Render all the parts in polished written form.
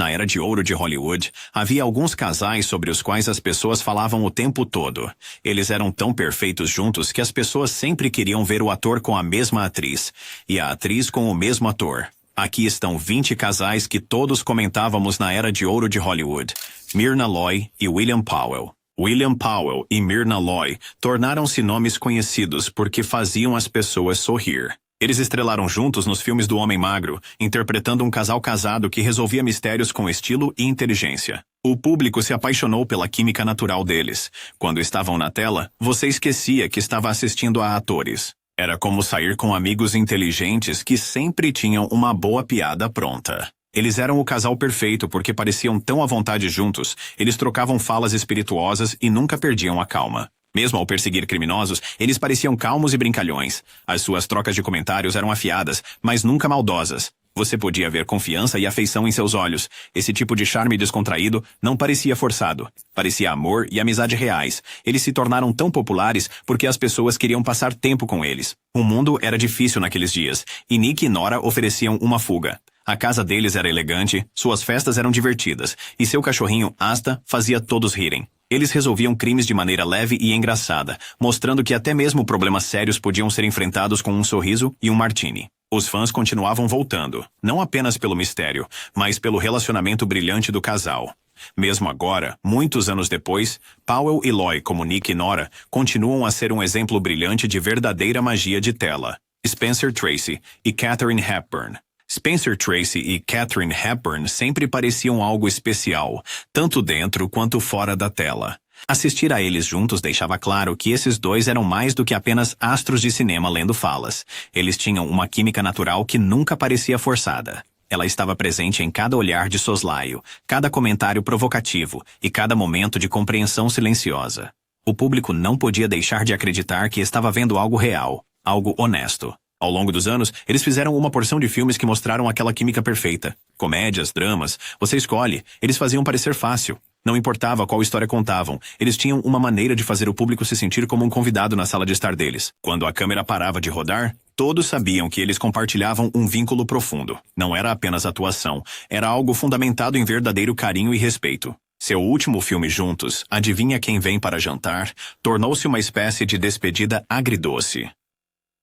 Na era de ouro de Hollywood, havia alguns casais sobre os quais as pessoas falavam o tempo todo. Eles eram tão perfeitos juntos que as pessoas sempre queriam ver o ator com a mesma atriz, e a atriz com o mesmo ator. Aqui estão 20 casais que todos comentávamos na era de ouro de Hollywood: Myrna Loy e William Powell. William Powell e Myrna Loy tornaram-se nomes conhecidos porque faziam as pessoas sorrir. Eles estrelaram juntos nos filmes do Homem Magro, interpretando um casal casado que resolvia mistérios com estilo e inteligência. O público se apaixonou pela química natural deles. Quando estavam na tela, você esquecia que estava assistindo a atores. Era como sair com amigos inteligentes que sempre tinham uma boa piada pronta. Eles eram o casal perfeito porque pareciam tão à vontade juntos, eles trocavam falas espirituosas e nunca perdiam a calma. Mesmo ao perseguir criminosos, eles pareciam calmos e brincalhões. As suas trocas de comentários eram afiadas, mas nunca maldosas. Você podia ver confiança e afeição em seus olhos. Esse tipo de charme descontraído não parecia forçado. Parecia amor e amizade reais. Eles se tornaram tão populares porque as pessoas queriam passar tempo com eles. O mundo era difícil naqueles dias, e Nick e Nora ofereciam uma fuga. A casa deles era elegante, suas festas eram divertidas, e seu cachorrinho, Asta, fazia todos rirem. Eles resolviam crimes de maneira leve e engraçada, mostrando que até mesmo problemas sérios podiam ser enfrentados com um sorriso e um martini. Os fãs continuavam voltando, não apenas pelo mistério, mas pelo relacionamento brilhante do casal. Mesmo agora, muitos anos depois, Powell e Loy, como Nick e Nora, continuam a ser um exemplo brilhante de verdadeira magia de tela. Spencer Tracy e Katharine Hepburn. Spencer Tracy e Katharine Hepburn sempre pareciam algo especial, tanto dentro quanto fora da tela. Assistir a eles juntos deixava claro que esses dois eram mais do que apenas astros de cinema lendo falas. Eles tinham uma química natural que nunca parecia forçada. Ela estava presente em cada olhar de soslaio, cada comentário provocativo e cada momento de compreensão silenciosa. O público não podia deixar de acreditar que estava vendo algo real, algo honesto. Ao longo dos anos, eles fizeram uma porção de filmes que mostraram aquela química perfeita. Comédias, dramas, você escolhe. Eles faziam parecer fácil. Não importava qual história contavam, eles tinham uma maneira de fazer o público se sentir como um convidado na sala de estar deles. Quando a câmera parava de rodar, todos sabiam que eles compartilhavam um vínculo profundo. Não era apenas atuação, era algo fundamentado em verdadeiro carinho e respeito. Seu último filme juntos, Adivinha Quem Vem para Jantar, tornou-se uma espécie de despedida agridoce.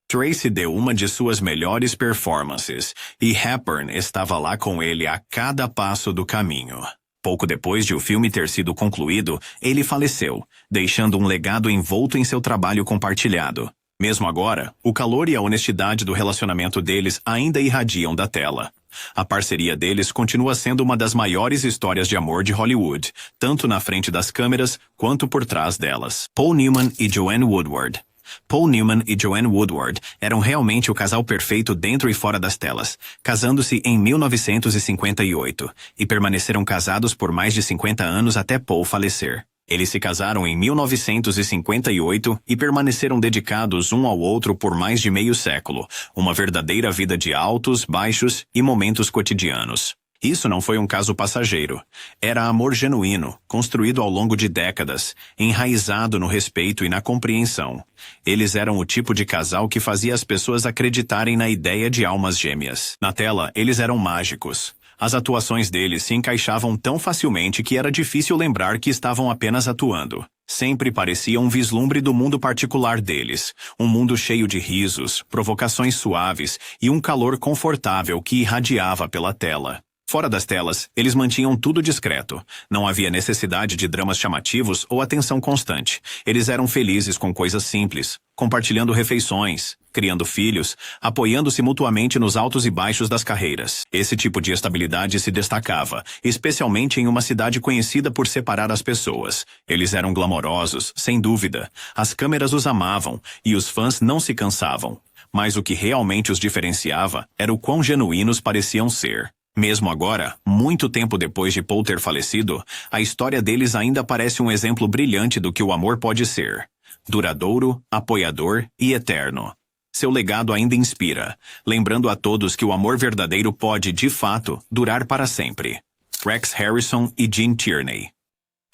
Tracy deu uma de suas melhores performances, e Hepburn estava lá com ele a cada passo do caminho. Pouco depois de o filme ter sido concluído, ele faleceu, deixando um legado envolto em seu trabalho compartilhado. Mesmo agora, o calor e a honestidade do relacionamento deles ainda irradiam da tela. A parceria deles continua sendo uma das maiores histórias de amor de Hollywood, tanto na frente das câmeras quanto por trás delas. Paul Newman e Joanne Woodward. Paul Newman e Joanne Woodward eram realmente o casal perfeito dentro e fora das telas, casando-se em 1958, e permaneceram casados por mais de 50 anos até Paul falecer. Eles se casaram em 1958 e permaneceram dedicados um ao outro por mais de meio século, uma verdadeira vida de altos, baixos e momentos cotidianos. Isso não foi um caso passageiro. Era amor genuíno, construído ao longo de décadas, enraizado no respeito e na compreensão. Eles eram o tipo de casal que fazia as pessoas acreditarem na ideia de almas gêmeas. Na tela, eles eram mágicos. As atuações deles se encaixavam tão facilmente que era difícil lembrar que estavam apenas atuando. Sempre parecia um vislumbre do mundo particular deles, um mundo cheio de risos, provocações suaves e um calor confortável que irradiava pela tela. Fora das telas, eles mantinham tudo discreto. Não havia necessidade de dramas chamativos ou atenção constante. Eles eram felizes com coisas simples, compartilhando refeições, criando filhos, apoiando-se mutuamente nos altos e baixos das carreiras. Esse tipo de estabilidade se destacava, especialmente em uma cidade conhecida por separar as pessoas. Eles eram glamourosos, sem dúvida. As câmeras os amavam e os fãs não se cansavam. Mas o que realmente os diferenciava era o quão genuínos pareciam ser. Mesmo agora, muito tempo depois de Paul ter falecido, a história deles ainda parece um exemplo brilhante do que o amor pode ser. Duradouro, apoiador e eterno. Seu legado ainda inspira, lembrando a todos que o amor verdadeiro pode, de fato, durar para sempre. Rex Harrison e Gene Tierney.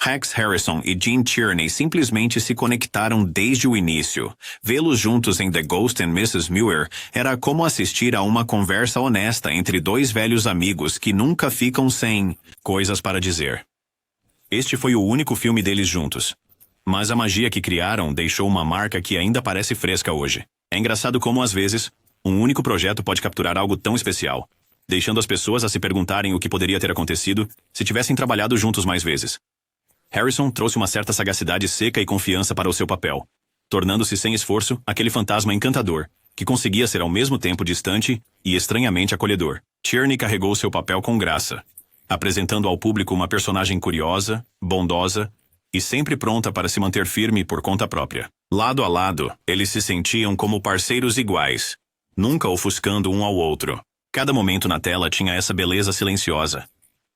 Rex Harrison e Gene Tierney simplesmente se conectaram desde o início. Vê-los juntos em The Ghost and Mrs. Muir era como assistir a uma conversa honesta entre dois velhos amigos que nunca ficam sem coisas para dizer. Este foi o único filme deles juntos. Mas a magia que criaram deixou uma marca que ainda parece fresca hoje. É engraçado como, às vezes, um único projeto pode capturar algo tão especial, deixando as pessoas a se perguntarem o que poderia ter acontecido se tivessem trabalhado juntos mais vezes. Harrison trouxe uma certa sagacidade seca e confiança para o seu papel, tornando-se sem esforço aquele fantasma encantador, que conseguia ser ao mesmo tempo distante e estranhamente acolhedor. Tierney carregou seu papel com graça, apresentando ao público uma personagem curiosa, bondosa e sempre pronta para se manter firme por conta própria. Lado a lado, eles se sentiam como parceiros iguais, nunca ofuscando um ao outro. Cada momento na tela tinha essa beleza silenciosa.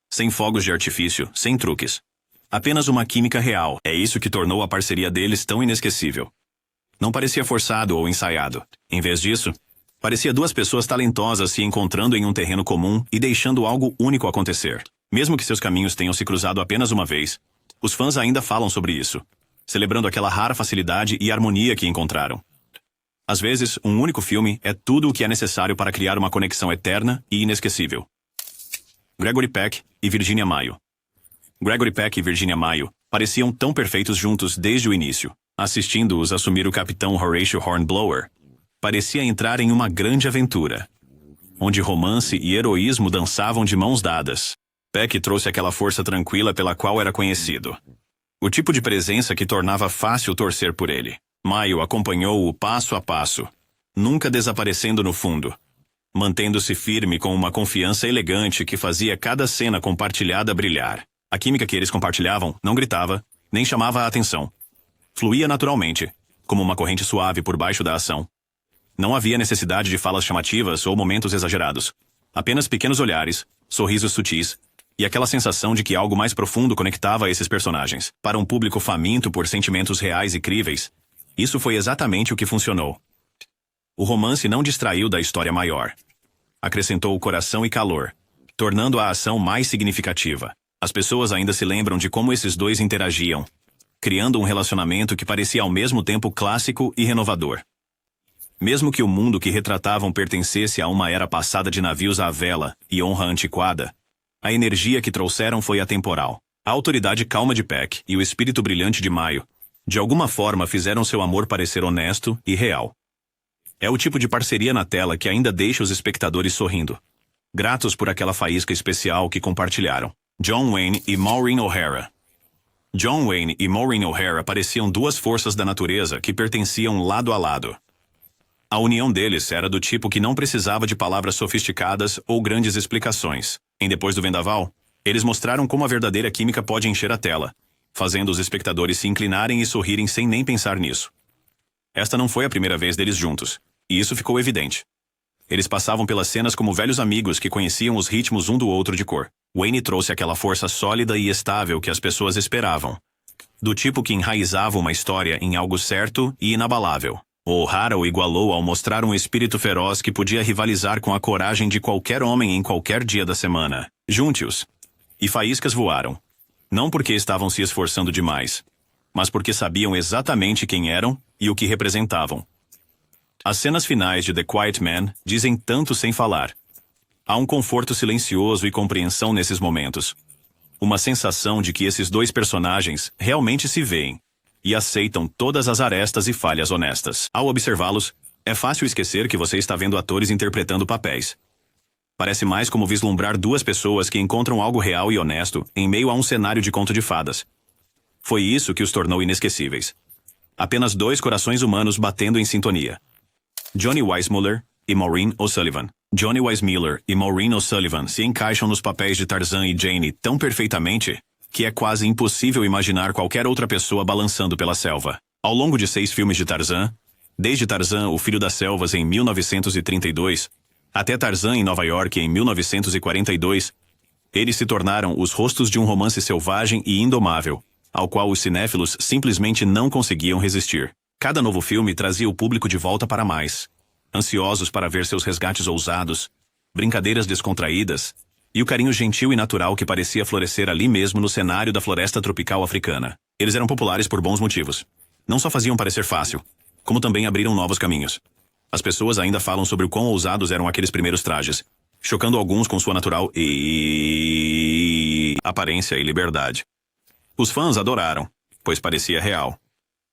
Sem fogos de artifício, sem truques. Apenas uma química real. É isso que tornou a parceria deles tão inesquecível. Não parecia forçado ou ensaiado. Em vez disso, parecia duas pessoas talentosas se encontrando em um terreno comum e deixando algo único acontecer. Mesmo que seus caminhos tenham se cruzado apenas uma vez, os fãs ainda falam sobre isso, celebrando aquela rara facilidade e harmonia que encontraram. Às vezes, um único filme é tudo o que é necessário para criar uma conexão eterna e inesquecível. Gregory Peck e Virginia Mayo. Gregory Peck e Virginia Mayo pareciam tão perfeitos juntos desde o início. Assistindo-os assumir o capitão Horatio Hornblower, parecia entrar em uma grande aventura, onde romance e heroísmo dançavam de mãos dadas. Peck trouxe aquela força tranquila pela qual era conhecido. O tipo de presença que tornava fácil torcer por ele. Mayo acompanhou-o passo a passo, nunca desaparecendo no fundo, mantendo-se firme com uma confiança elegante que fazia cada cena compartilhada brilhar. A química que eles compartilhavam não gritava, nem chamava a atenção. Fluía naturalmente, como uma corrente suave por baixo da ação. Não havia necessidade de falas chamativas ou momentos exagerados. Apenas pequenos olhares, sorrisos sutis, e aquela sensação de que algo mais profundo conectava esses personagens. Para um público faminto por sentimentos reais e críveis, isso foi exatamente o que funcionou. O romance não distraiu da história maior. Acrescentou coração e calor, tornando a ação mais significativa. As pessoas ainda se lembram de como esses dois interagiam, criando um relacionamento que parecia ao mesmo tempo clássico e renovador. Mesmo que o mundo que retratavam pertencesse a uma era passada de navios à vela e honra antiquada, a energia que trouxeram foi atemporal. A autoridade calma de Peck e o espírito brilhante de Mayo, de alguma forma, fizeram seu amor parecer honesto e real. É o tipo de parceria na tela que ainda deixa os espectadores sorrindo, gratos por aquela faísca especial que compartilharam. John Wayne e Maureen O'Hara. John Wayne e Maureen O'Hara pareciam duas forças da natureza que pertenciam lado a lado. A união deles era do tipo que não precisava de palavras sofisticadas ou grandes explicações. Em Depois do Vendaval, eles mostraram como a verdadeira química pode encher a tela, fazendo os espectadores se inclinarem e sorrirem sem nem pensar nisso. Esta não foi a primeira vez deles juntos, e isso ficou evidente. Eles passavam pelas cenas como velhos amigos que conheciam os ritmos um do outro de cor. Wayne trouxe aquela força sólida e estável que as pessoas esperavam, do tipo que enraizava uma história em algo certo e inabalável. O'Hara o igualou ao mostrar um espírito feroz que podia rivalizar com a coragem de qualquer homem em qualquer dia da semana. Junte-os. E faíscas voaram. Não porque estavam se esforçando demais, mas porque sabiam exatamente quem eram e o que representavam. As cenas finais de The Quiet Man dizem tanto sem falar. Há um conforto silencioso e compreensão nesses momentos. Uma sensação de que esses dois personagens realmente se veem e aceitam todas as arestas e falhas honestas. Ao observá-los, é fácil esquecer que você está vendo atores interpretando papéis. Parece mais como vislumbrar duas pessoas que encontram algo real e honesto em meio a um cenário de conto de fadas. Foi isso que os tornou inesquecíveis. Apenas dois corações humanos batendo em sintonia. Johnny Weissmuller e Maureen O'Sullivan. Johnny Weissmuller e Maureen O'Sullivan se encaixam nos papéis de Tarzan e Jane tão perfeitamente que é quase impossível imaginar qualquer outra pessoa balançando pela selva. Ao longo de 6 filmes de Tarzan, desde Tarzan, o Filho das Selvas em 1932, até Tarzan em Nova York em 1942, eles se tornaram os rostos de um romance selvagem e indomável, ao qual os cinéfilos simplesmente não conseguiam resistir. Cada novo filme trazia o público de volta para mais, ansiosos para ver seus resgates ousados, brincadeiras descontraídas e o carinho gentil e natural que parecia florescer ali mesmo no cenário da floresta tropical africana. Eles eram populares por bons motivos. Não só faziam parecer fácil, como também abriram novos caminhos. As pessoas ainda falam sobre o quão ousados eram aqueles primeiros trajes, chocando alguns com sua natural aparência e liberdade. Os fãs adoraram, pois parecia real.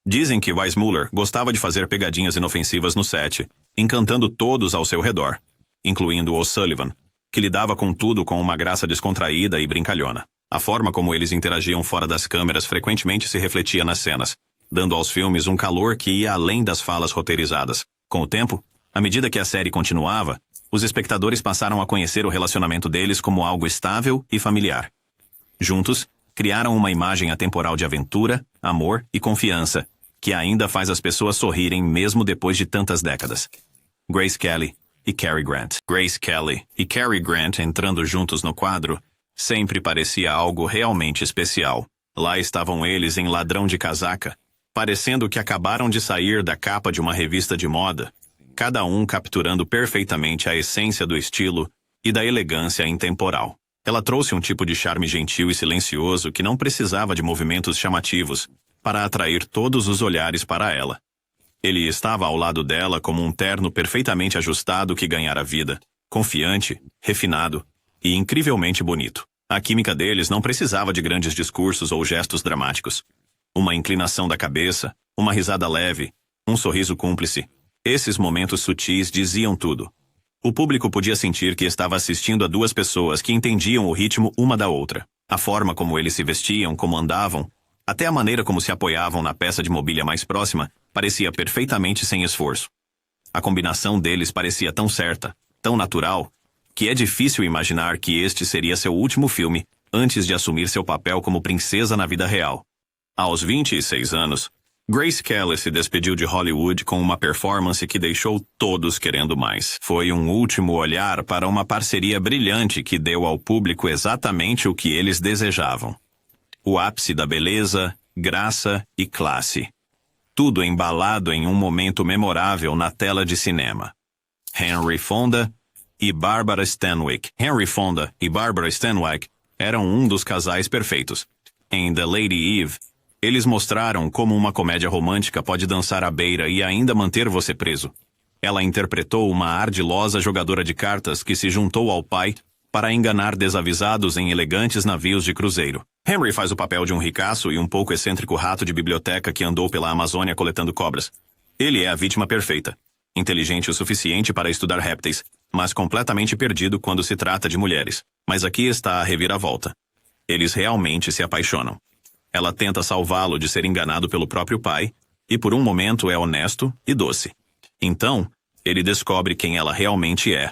Dizem que Weissmuller gostava de fazer pegadinhas inofensivas no set, encantando todos ao seu redor, incluindo O'Sullivan, que lidava com tudo com uma graça descontraída e brincalhona. A forma como eles interagiam fora das câmeras frequentemente se refletia nas cenas, dando aos filmes um calor que ia além das falas roteirizadas. Com o tempo, à medida que a série continuava, os espectadores passaram a conhecer o relacionamento deles como algo estável e familiar. Juntos, criaram uma imagem atemporal de aventura, amor e confiança, que ainda faz as pessoas sorrirem mesmo depois de tantas décadas. Grace Kelly e Cary Grant. Grace Kelly e Cary Grant entrando juntos no quadro sempre parecia algo realmente especial. Lá estavam eles em ladrão de casaca, parecendo que acabaram de sair da capa de uma revista de moda, cada um capturando perfeitamente a essência do estilo e da elegância intemporal. Ela trouxe um tipo de charme gentil e silencioso que não precisava de movimentos chamativos para atrair todos os olhares para ela. Ele estava ao lado dela como um terno perfeitamente ajustado que ganhara vida, confiante, refinado e incrivelmente bonito. A química deles não precisava de grandes discursos ou gestos dramáticos. Uma inclinação da cabeça, uma risada leve, um sorriso cúmplice. Esses momentos sutis diziam tudo. O público podia sentir que estava assistindo a duas pessoas que entendiam o ritmo uma da outra. A forma como eles se vestiam, como andavam, até a maneira como se apoiavam na peça de mobília mais próxima, parecia perfeitamente sem esforço. A combinação deles parecia tão certa, tão natural, que é difícil imaginar que este seria seu último filme antes de assumir seu papel como princesa na vida real. Aos 26 anos, Grace Kelly se despediu de Hollywood com uma performance que deixou todos querendo mais. Foi um último olhar para uma parceria brilhante que deu ao público exatamente o que eles desejavam. O ápice da beleza, graça e classe. Tudo embalado em um momento memorável na tela de cinema. Henry Fonda e Barbara Stanwyck. Henry Fonda e Barbara Stanwyck eram um dos casais perfeitos. Em The Lady Eve, eles mostraram como uma comédia romântica pode dançar à beira e ainda manter você preso. Ela interpretou uma ardilosa jogadora de cartas que se juntou ao pai para enganar desavisados em elegantes navios de cruzeiro. Henry faz o papel de um ricaço e um pouco excêntrico rato de biblioteca que andou pela Amazônia coletando cobras. Ele é a vítima perfeita. Inteligente o suficiente para estudar répteis, mas completamente perdido quando se trata de mulheres. Mas aqui está a reviravolta. Eles realmente se apaixonam. Ela tenta salvá-lo de ser enganado pelo próprio pai, e por um momento é honesto e doce. Então, ele descobre quem ela realmente é.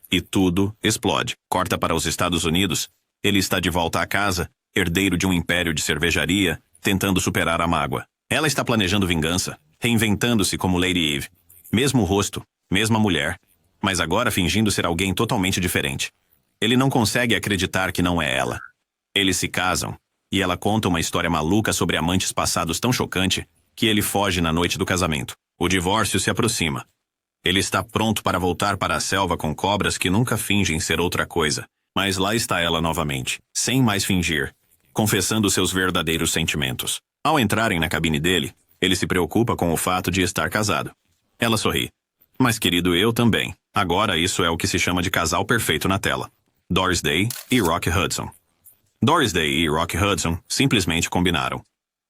E tudo explode. Corta para os Estados Unidos. Ele está de volta à casa, herdeiro de um império de cervejaria, tentando superar a mágoa. Ela está planejando vingança, reinventando-se como Lady Eve. Mesmo rosto, mesma mulher, mas agora fingindo ser alguém totalmente diferente. Ele não consegue acreditar que não é ela. Eles se casam, e ela conta uma história maluca sobre amantes passados tão chocante que ele foge na noite do casamento. O divórcio se aproxima. Ele está pronto para voltar para a selva com cobras que nunca fingem ser outra coisa. Mas lá está ela novamente, sem mais fingir, confessando seus verdadeiros sentimentos. Ao entrarem na cabine dele, ele se preocupa com o fato de estar casado. Ela sorri. Mas querido, eu também. Agora isso é o que se chama de casal perfeito na tela. Doris Day e Rock Hudson. Doris Day e Rock Hudson simplesmente combinaram.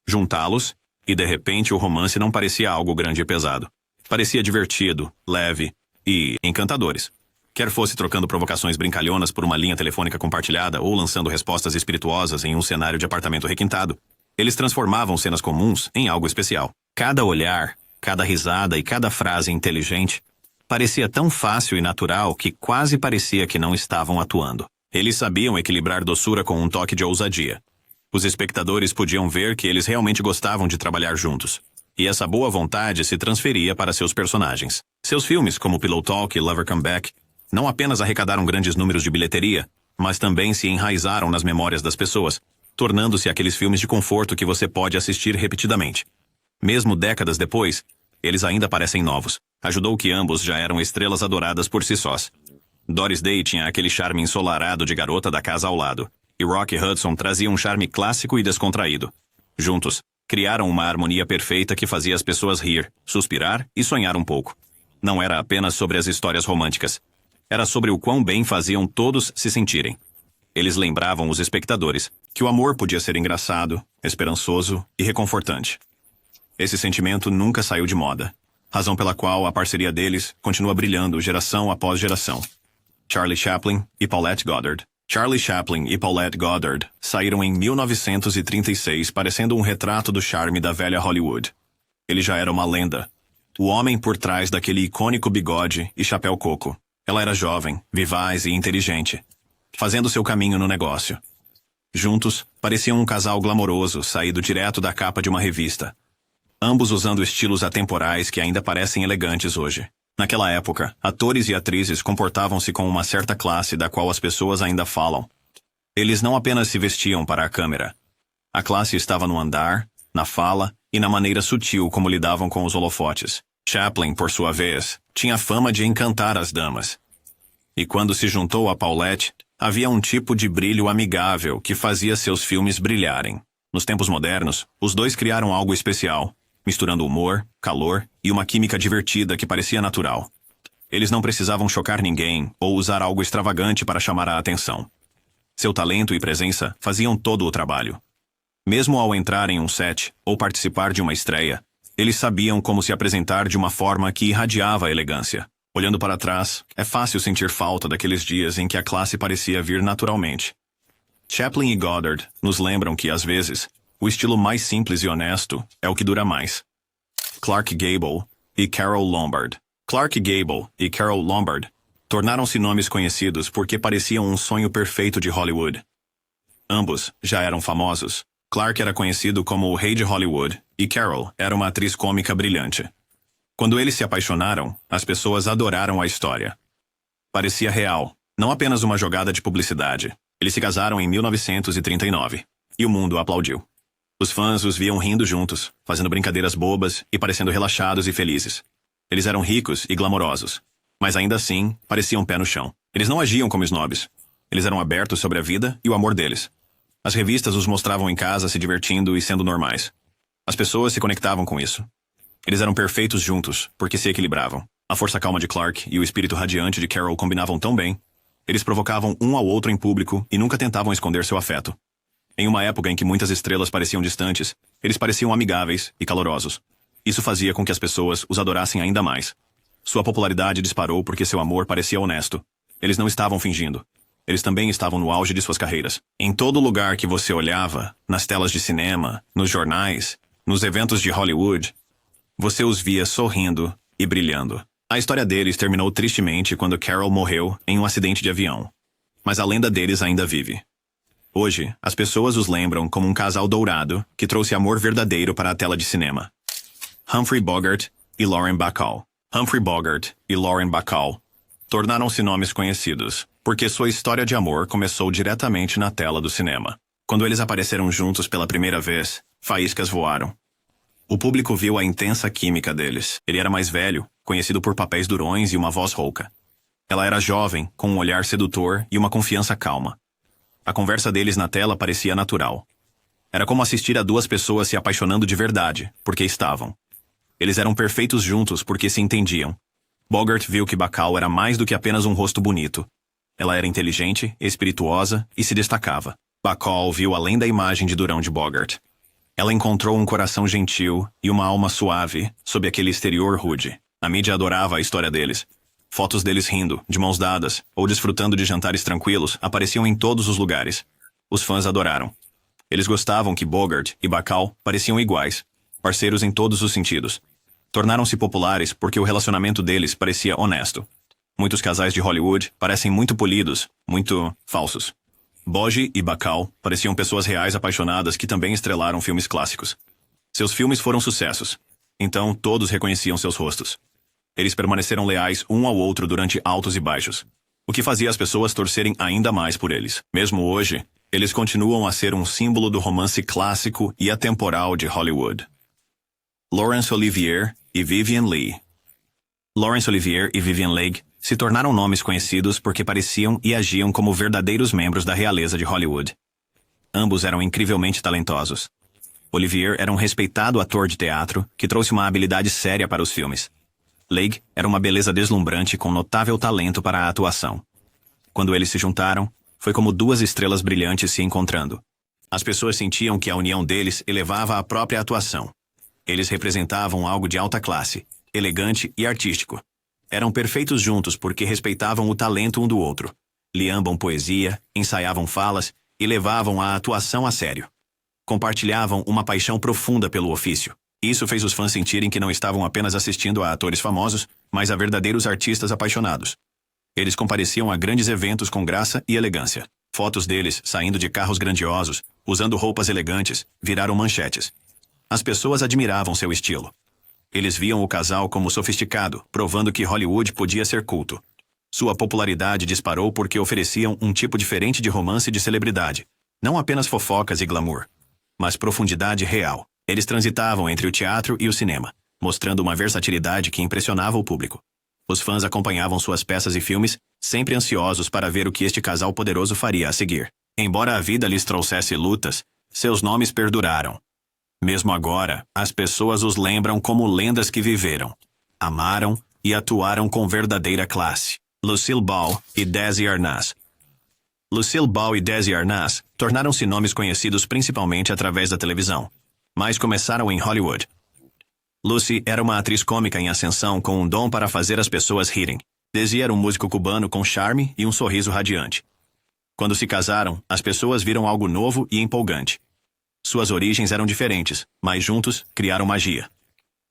Juntá-los, e de repente o romance não parecia algo grande e pesado. Parecia divertido, leve e encantadores. Quer fosse trocando provocações brincalhonas por uma linha telefônica compartilhada ou lançando respostas espirituosas em um cenário de apartamento requintado, eles transformavam cenas comuns em algo especial. Cada olhar, cada risada e cada frase inteligente parecia tão fácil e natural que quase parecia que não estavam atuando. Eles sabiam equilibrar doçura com um toque de ousadia. Os espectadores podiam ver que eles realmente gostavam de trabalhar juntos. E essa boa vontade se transferia para seus personagens. Seus filmes, como Pillow Talk e Lover Come Back, não apenas arrecadaram grandes números de bilheteria, mas também se enraizaram nas memórias das pessoas, tornando-se aqueles filmes de conforto que você pode assistir repetidamente. Mesmo décadas depois, eles ainda parecem novos. Ajudou que ambos já eram estrelas adoradas por si sós. Doris Day tinha aquele charme ensolarado de garota da casa ao lado, e Rock Hudson trazia um charme clássico e descontraído. Juntos, criaram uma harmonia perfeita que fazia as pessoas rir, suspirar e sonhar um pouco. Não era apenas sobre as histórias românticas. Era sobre o quão bem faziam todos se sentirem. Eles lembravam os espectadores que o amor podia ser engraçado, esperançoso e reconfortante. Esse sentimento nunca saiu de moda, razão pela qual a parceria deles continua brilhando geração após geração. Charlie Chaplin e Paulette Goddard. Charlie Chaplin e Paulette Goddard saíram em 1936 parecendo um retrato do charme da velha Hollywood. Ele já era uma lenda. O homem por trás daquele icônico bigode e chapéu coco. Ela era jovem, vivaz e inteligente, fazendo seu caminho no negócio. Juntos, pareciam um casal glamouroso saído direto da capa de uma revista. Ambos usando estilos atemporais que ainda parecem elegantes hoje. Naquela época, atores e atrizes comportavam-se com uma certa classe da qual as pessoas ainda falam. Eles não apenas se vestiam para a câmera. A classe estava no andar, na fala e na maneira sutil como lidavam com os holofotes. Chaplin, por sua vez, tinha fama de encantar as damas. E quando se juntou a Paulette, havia um tipo de brilho amigável que fazia seus filmes brilharem. Nos tempos modernos, os dois criaram algo especial, misturando humor, calor e uma química divertida que parecia natural. Eles não precisavam chocar ninguém ou usar algo extravagante para chamar a atenção. Seu talento e presença faziam todo o trabalho. Mesmo ao entrar em um set ou participar de uma estreia, eles sabiam como se apresentar de uma forma que irradiava a elegância. Olhando para trás, é fácil sentir falta daqueles dias em que a classe parecia vir naturalmente. Chaplin e Goddard nos lembram que, às vezes, o estilo mais simples e honesto é o que dura mais. Clark Gable e Carole Lombard. Clark Gable e Carole Lombard tornaram-se nomes conhecidos porque pareciam um sonho perfeito de Hollywood. Ambos já eram famosos. Clark era conhecido como o rei de Hollywood e Carole era uma atriz cômica brilhante. Quando eles se apaixonaram, as pessoas adoraram a história. Parecia real, não apenas uma jogada de publicidade. Eles se casaram em 1939 e o mundo aplaudiu. Os fãs os viam rindo juntos, fazendo brincadeiras bobas e parecendo relaxados e felizes. Eles eram ricos e glamourosos, mas ainda assim pareciam pé no chão. Eles não agiam como snobs. Eles eram abertos sobre a vida e o amor deles. As revistas os mostravam em casa se divertindo e sendo normais. As pessoas se conectavam com isso. Eles eram perfeitos juntos, porque se equilibravam. A força calma de Clark e o espírito radiante de Carole combinavam tão bem. Eles provocavam um ao outro em público e nunca tentavam esconder seu afeto. Em uma época em que muitas estrelas pareciam distantes, eles pareciam amigáveis e calorosos. Isso fazia com que as pessoas os adorassem ainda mais. Sua popularidade disparou porque seu amor parecia honesto. Eles não estavam fingindo. Eles também estavam no auge de suas carreiras. Em todo lugar que você olhava, nas telas de cinema, nos jornais, nos eventos de Hollywood, você os via sorrindo e brilhando. A história deles terminou tristemente quando Carole morreu em um acidente de avião. Mas a lenda deles ainda vive. Hoje, as pessoas os lembram como um casal dourado que trouxe amor verdadeiro para a tela de cinema. Humphrey Bogart e Lauren Bacall. Humphrey Bogart e Lauren Bacall tornaram-se nomes conhecidos, porque sua história de amor começou diretamente na tela do cinema. Quando eles apareceram juntos pela primeira vez, faíscas voaram. O público viu a intensa química deles. Ele era mais velho, conhecido por papéis durões e uma voz rouca. Ela era jovem, com um olhar sedutor e uma confiança calma. A conversa deles na tela parecia natural. Era como assistir a duas pessoas se apaixonando de verdade, porque estavam. Eles eram perfeitos juntos porque se entendiam. Bogart viu que Bacall era mais do que apenas um rosto bonito. Ela era inteligente, espirituosa e se destacava. Bacall viu além da imagem de durão de Bogart. Ela encontrou um coração gentil e uma alma suave sob aquele exterior rude. A mídia adorava a história deles. Fotos deles rindo, de mãos dadas, ou desfrutando de jantares tranquilos apareciam em todos os lugares. Os fãs adoraram. Eles gostavam que Bogart e Bacall pareciam iguais, parceiros em todos os sentidos. Tornaram-se populares porque o relacionamento deles parecia honesto. Muitos casais de Hollywood parecem muito polidos, muito falsos. Bogie e Bacall pareciam pessoas reais apaixonadas que também estrelaram filmes clássicos. Seus filmes foram sucessos, então todos reconheciam seus rostos. Eles permaneceram leais um ao outro durante altos e baixos, o que fazia as pessoas torcerem ainda mais por eles. Mesmo hoje, eles continuam a ser um símbolo do romance clássico e atemporal de Hollywood. Laurence Olivier e Vivien Leigh. Laurence Olivier e Vivien Leigh Se tornaram nomes conhecidos porque pareciam e agiam como verdadeiros membros da realeza de Hollywood. Ambos eram incrivelmente talentosos. Olivier era um respeitado ator de teatro que trouxe uma habilidade séria para os filmes. Leigh era uma beleza deslumbrante com notável talento para a atuação. Quando eles se juntaram, foi como duas estrelas brilhantes se encontrando. As pessoas sentiam que a união deles elevava a própria atuação. Eles representavam algo de alta classe, elegante e artístico. Eram perfeitos juntos porque respeitavam o talento um do outro. Liambam poesia, ensaiavam falas e levavam a atuação a sério. Compartilhavam uma paixão profunda pelo ofício. Isso fez os fãs sentirem que não estavam apenas assistindo a atores famosos, mas a verdadeiros artistas apaixonados. Eles compareciam a grandes eventos com graça e elegância. Fotos deles, saindo de carros grandiosos, usando roupas elegantes, viraram manchetes. As pessoas admiravam seu estilo. Eles viam o casal como sofisticado, provando que Hollywood podia ser culto. Sua popularidade disparou porque ofereciam um tipo diferente de romance de celebridade. Não apenas fofocas e glamour, mas profundidade real. Eles transitavam entre o teatro e o cinema, mostrando uma versatilidade que impressionava o público. Os fãs acompanhavam suas peças e filmes, sempre ansiosos para ver o que este casal poderoso faria a seguir. Embora a vida lhes trouxesse lutas, seus nomes perduraram. Mesmo agora, as pessoas os lembram como lendas que viveram, amaram e atuaram com verdadeira classe. Lucille Ball e Desi Arnaz. Lucille Ball e Desi Arnaz tornaram-se nomes conhecidos principalmente através da televisão, mas começaram em Hollywood. Lucy era uma atriz cômica em ascensão com um dom para fazer as pessoas rirem. Desi era um músico cubano com charme e um sorriso radiante. Quando se casaram, as pessoas viram algo novo e empolgante. Suas origens eram diferentes, mas juntos criaram magia.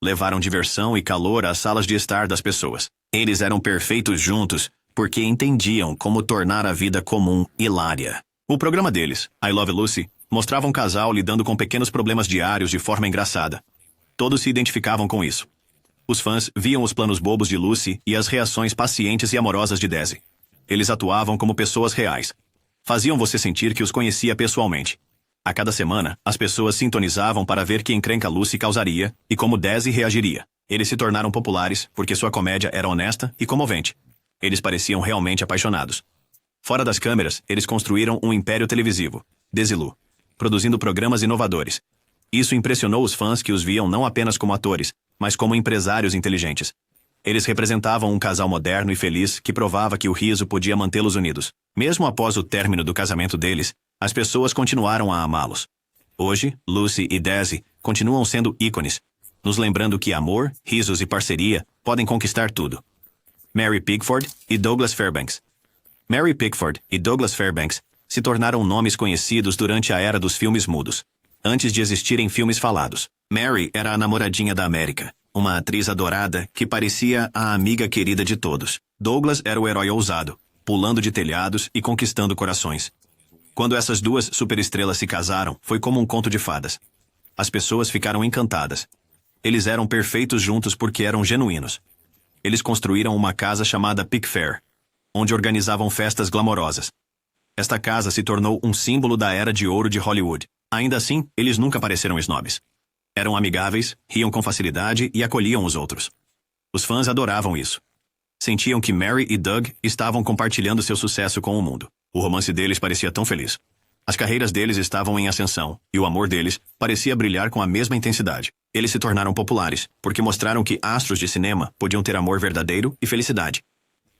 Levaram diversão e calor às salas de estar das pessoas. Eles eram perfeitos juntos porque entendiam como tornar a vida comum hilária. O programa deles, I Love Lucy, mostrava um casal lidando com pequenos problemas diários de forma engraçada. Todos se identificavam com isso. Os fãs viam os planos bobos de Lucy e as reações pacientes e amorosas de Desi. Eles atuavam como pessoas reais. Faziam você sentir que os conhecia pessoalmente. A cada semana, as pessoas sintonizavam para ver que encrenca Lucy causaria e como Desi reagiria. Eles se tornaram populares porque sua comédia era honesta e comovente. Eles pareciam realmente apaixonados. Fora das câmeras, eles construíram um império televisivo, Desilu, produzindo programas inovadores. Isso impressionou os fãs que os viam não apenas como atores, mas como empresários inteligentes. Eles representavam um casal moderno e feliz que provava que o riso podia mantê-los unidos. Mesmo após o término do casamento deles, as pessoas continuaram a amá-los. Hoje, Lucy e Desi continuam sendo ícones, nos lembrando que amor, risos e parceria podem conquistar tudo. Mary Pickford e Douglas Fairbanks. Mary Pickford e Douglas Fairbanks se tornaram nomes conhecidos durante a era dos filmes mudos, antes de existirem filmes falados. Mary era a namoradinha da América, uma atriz adorada que parecia a amiga querida de todos. Douglas era o herói ousado, pulando de telhados e conquistando corações. Quando essas duas superestrelas se casaram, foi como um conto de fadas. As pessoas ficaram encantadas. Eles eram perfeitos juntos porque eram genuínos. Eles construíram uma casa chamada Pickfair, onde organizavam festas glamorosas. Esta casa se tornou um símbolo da era de ouro de Hollywood. Ainda assim, eles nunca pareceram snobs. Eram amigáveis, riam com facilidade e acolhiam os outros. Os fãs adoravam isso. Sentiam que Mary e Doug estavam compartilhando seu sucesso com o mundo. O romance deles parecia tão feliz. As carreiras deles estavam em ascensão, e o amor deles parecia brilhar com a mesma intensidade. Eles se tornaram populares, porque mostraram que astros de cinema podiam ter amor verdadeiro e felicidade.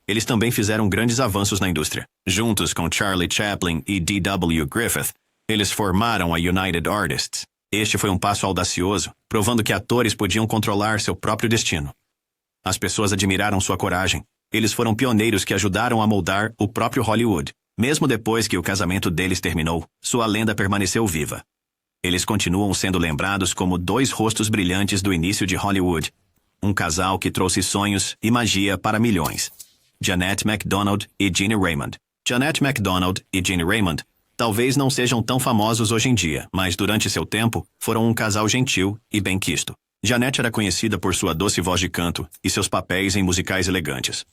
Eles também fizeram grandes avanços na indústria. Juntos com Charlie Chaplin e D.W. Griffith, eles formaram a United Artists. Este foi um passo audacioso, provando que atores podiam controlar seu próprio destino. As pessoas admiraram sua coragem. Eles foram pioneiros que ajudaram a moldar o próprio Hollywood. Mesmo depois que o casamento deles terminou, sua lenda permaneceu viva. Eles continuam sendo lembrados como dois rostos brilhantes do início de Hollywood. Um casal que trouxe sonhos e magia para milhões. Jeanette MacDonald e Jeannie Raymond. Jeanette MacDonald e Jeannie Raymond talvez não sejam tão famosos hoje em dia, mas durante seu tempo foram um casal gentil e bem-quisto. Jeanette era conhecida por sua doce voz de canto e seus papéis em musicais elegantes.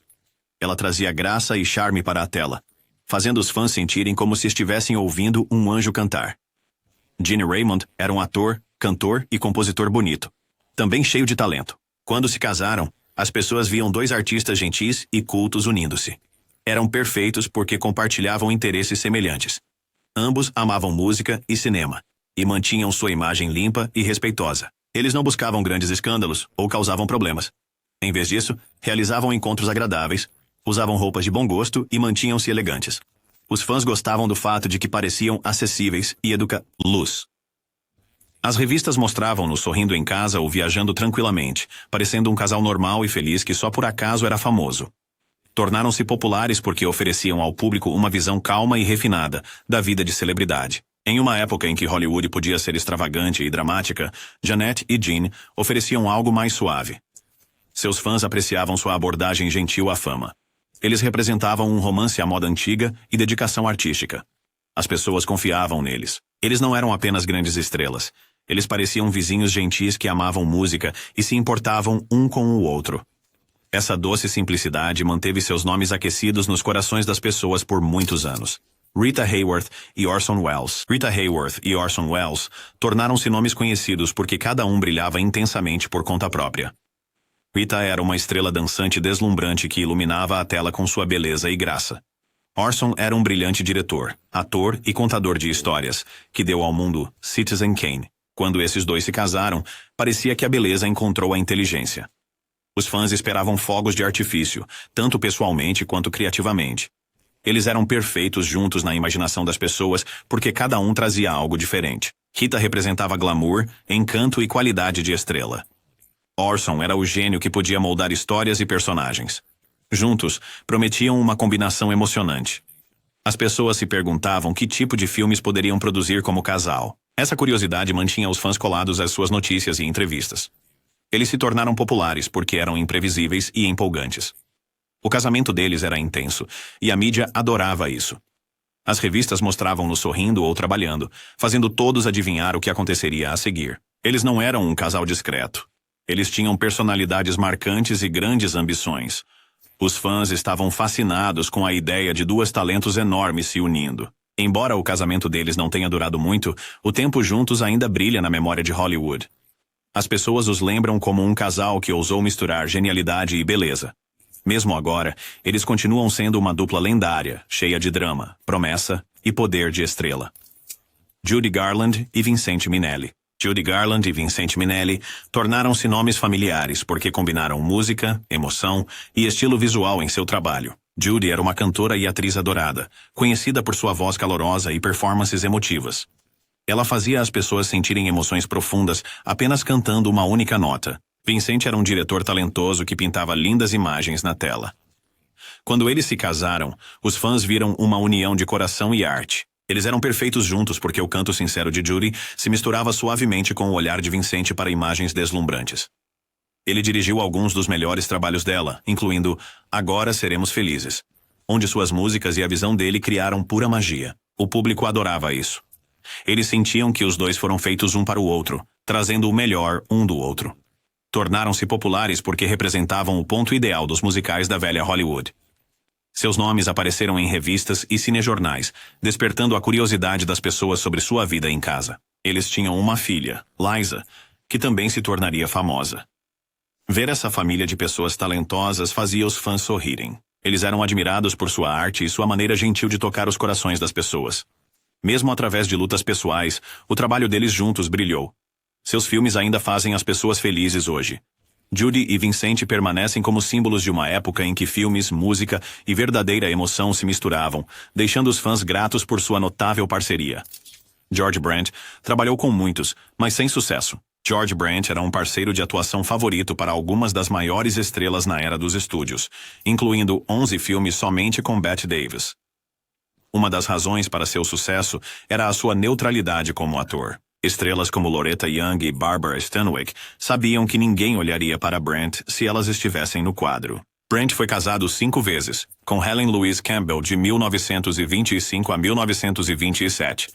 Ela trazia graça e charme para a tela, fazendo os fãs sentirem como se estivessem ouvindo um anjo cantar. Gene Raymond era um ator, cantor e compositor bonito, também cheio de talento. Quando se casaram, As pessoas viam dois artistas gentis e cultos unindo-se. Eram perfeitos porque compartilhavam interesses semelhantes. Ambos amavam música e cinema, e mantinham sua imagem limpa e respeitosa. Eles não buscavam grandes escândalos ou causavam problemas. Em vez disso, realizavam encontros agradáveis, usavam roupas de bom gosto e mantinham-se elegantes. Os fãs gostavam do fato de que pareciam acessíveis e luz. As revistas mostravam-nos sorrindo em casa ou viajando tranquilamente, parecendo um casal normal e feliz que só por acaso era famoso. Tornaram-se populares porque ofereciam ao público uma visão calma e refinada da vida de celebridade. Em uma época em que Hollywood podia ser extravagante e dramática, Janet e Gene ofereciam algo mais suave. Seus fãs apreciavam sua abordagem gentil à fama. Eles representavam um romance à moda antiga e dedicação artística. As pessoas confiavam neles. Eles não eram apenas grandes estrelas. Eles pareciam vizinhos gentis que amavam música e se importavam um com o outro. Essa doce simplicidade manteve seus nomes aquecidos nos corações das pessoas por muitos anos. Rita Hayworth e Orson Welles. Rita Hayworth e Orson Welles tornaram-se nomes conhecidos porque cada um brilhava intensamente por conta própria. Rita era uma estrela dançante deslumbrante que iluminava a tela com sua beleza e graça. Orson era um brilhante diretor, ator e contador de histórias, que deu ao mundo Citizen Kane. Quando esses dois se casaram, parecia que a beleza encontrou a inteligência. Os fãs esperavam fogos de artifício, tanto pessoalmente quanto criativamente. Eles eram perfeitos juntos na imaginação das pessoas porque cada um trazia algo diferente. Rita representava glamour, encanto e qualidade de estrela. Orson era o gênio que podia moldar histórias e personagens. Juntos, prometiam uma combinação emocionante. As pessoas se perguntavam que tipo de filmes poderiam produzir como casal. Essa curiosidade mantinha os fãs colados às suas notícias e entrevistas. Eles se tornaram populares porque eram imprevisíveis e empolgantes. O casamento deles era intenso, e a mídia adorava isso. As revistas mostravam-no sorrindo ou trabalhando, fazendo todos adivinhar o que aconteceria a seguir. Eles não eram um casal discreto. Eles tinham personalidades marcantes e grandes ambições. Os fãs estavam fascinados com a ideia de dois talentos enormes se unindo. Embora o casamento deles não tenha durado muito, o tempo juntos ainda brilha na memória de Hollywood. As pessoas os lembram como um casal que ousou misturar genialidade e beleza. Mesmo agora, eles continuam sendo uma dupla lendária, cheia de drama, promessa e poder de estrela. Judy Garland e Vincente Minnelli. Judy Garland e Vincente Minnelli tornaram-se nomes familiares porque combinaram música, emoção e estilo visual em seu trabalho. Judy era uma cantora e atriz adorada, conhecida por sua voz calorosa e performances emotivas. Ela fazia as pessoas sentirem emoções profundas apenas cantando uma única nota. Vincente era um diretor talentoso que pintava lindas imagens na tela. Quando eles se casaram, os fãs viram uma união de coração e arte. Eles eram perfeitos juntos porque o canto sincero de Judy se misturava suavemente com o olhar de Vincente para imagens deslumbrantes. Ele dirigiu alguns dos melhores trabalhos dela, incluindo Agora Seremos Felizes, onde suas músicas e a visão dele criaram pura magia. O público adorava isso. Eles sentiam que os dois foram feitos um para o outro, trazendo o melhor um do outro. Tornaram-se populares porque representavam o ponto ideal dos musicais da velha Hollywood. Seus nomes apareceram em revistas e cinejornais, despertando a curiosidade das pessoas sobre sua vida em casa. Eles tinham uma filha, Liza, que também se tornaria famosa. Ver essa família de pessoas talentosas fazia os fãs sorrirem. Eles eram admirados por sua arte e sua maneira gentil de tocar os corações das pessoas. Mesmo através de lutas pessoais, o trabalho deles juntos brilhou. Seus filmes ainda fazem as pessoas felizes hoje. Judy e Vincente permanecem como símbolos de uma época em que filmes, música e verdadeira emoção se misturavam, deixando os fãs gratos por sua notável parceria. George Brandt trabalhou com muitos, mas sem sucesso. George Brandt era um parceiro de atuação favorito para algumas das maiores estrelas na era dos estúdios, incluindo 11 filmes somente com Bette Davis. Uma das razões para seu sucesso era a sua neutralidade como ator. Estrelas como Loretta Young e Barbara Stanwyck sabiam que ninguém olharia para Brandt se elas estivessem no quadro. Brandt foi casado 5 vezes, com Helen Louise Campbell de 1925 a 1927,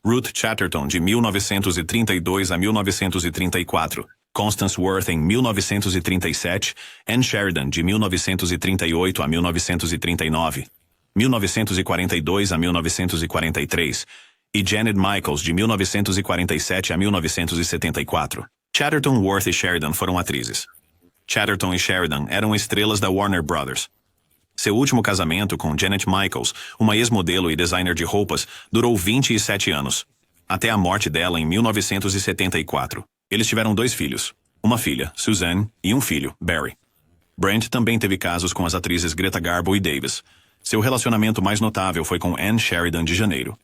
Ruth Chatterton de 1932 a 1934, Constance Worth em 1937, Anne Sheridan de 1938 a 1939, 1942 a 1943, e Janet Michaels de 1947 a 1974. Chatterton, Worth e Sheridan foram atrizes. Chatterton e Sheridan eram estrelas da Warner Brothers. Seu último casamento com Janet Michaels, uma ex-modelo e designer de roupas, durou 27 anos. Até a morte dela em 1974. Eles tiveram 2 filhos. Uma filha, Suzanne, e um filho, Barry. Brent também teve casos com as atrizes Greta Garbo e Davis. Seu relacionamento mais notável foi com Ann Sheridan de janeiro.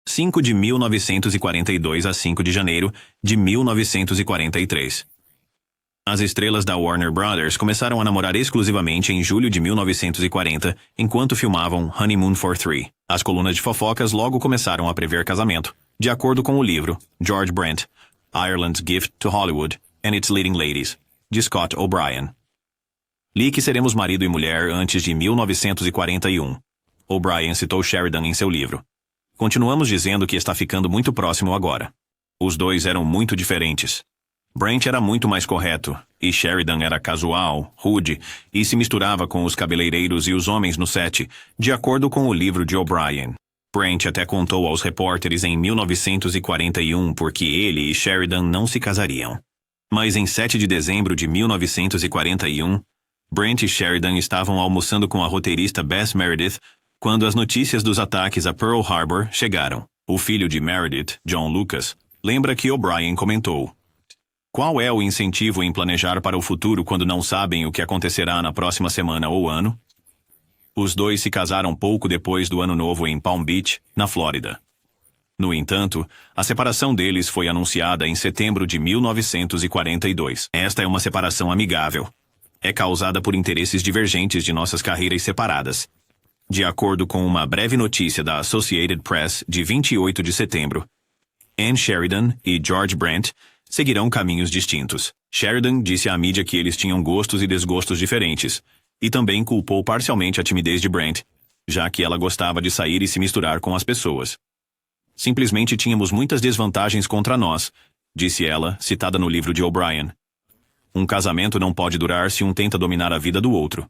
5 de 1942 a 5 de janeiro de 1943. As estrelas da Warner Brothers começaram a namorar exclusivamente em julho de 1940, enquanto filmavam Honeymoon for Three. As colunas de fofocas logo começaram a prever casamento, de acordo com o livro George Brent, Ireland's Gift to Hollywood and Its Leading Ladies, de Scott O'Brien. Li que seremos marido e mulher antes de 1941. O'Brien citou Sheridan em seu livro. Continuamos dizendo que está ficando muito próximo agora. Os dois eram muito diferentes. Brent era muito mais correto, e Sheridan era casual, rude, e se misturava com os cabeleireiros e os homens no set, de acordo com o livro de O'Brien. Brent até contou aos repórteres em 1941 porque ele e Sheridan não se casariam. Mas em 7 de dezembro de 1941, Brent e Sheridan estavam almoçando com a roteirista Bess Meredith quando as notícias dos ataques a Pearl Harbor chegaram. O filho de Meredith, John Lucas, lembra que O'Brien comentou: "Qual é o incentivo em planejar para o futuro quando não sabem o que acontecerá na próxima semana ou ano?" Os dois se casaram pouco depois do Ano Novo em Palm Beach, na Flórida. No entanto, a separação deles foi anunciada em setembro de 1942. Esta é uma separação amigável. É causada por interesses divergentes de nossas carreiras separadas. De acordo com uma breve notícia da Associated Press de 28 de setembro, Ann Sheridan e George Brent seguirão caminhos distintos. Sheridan disse à mídia que eles tinham gostos e desgostos diferentes, e também culpou parcialmente a timidez de Brent, já que ela gostava de sair e se misturar com as pessoas. "Simplesmente tínhamos muitas desvantagens contra nós", disse ela, citada no livro de O'Brien. "Um casamento não pode durar se um tenta dominar a vida do outro."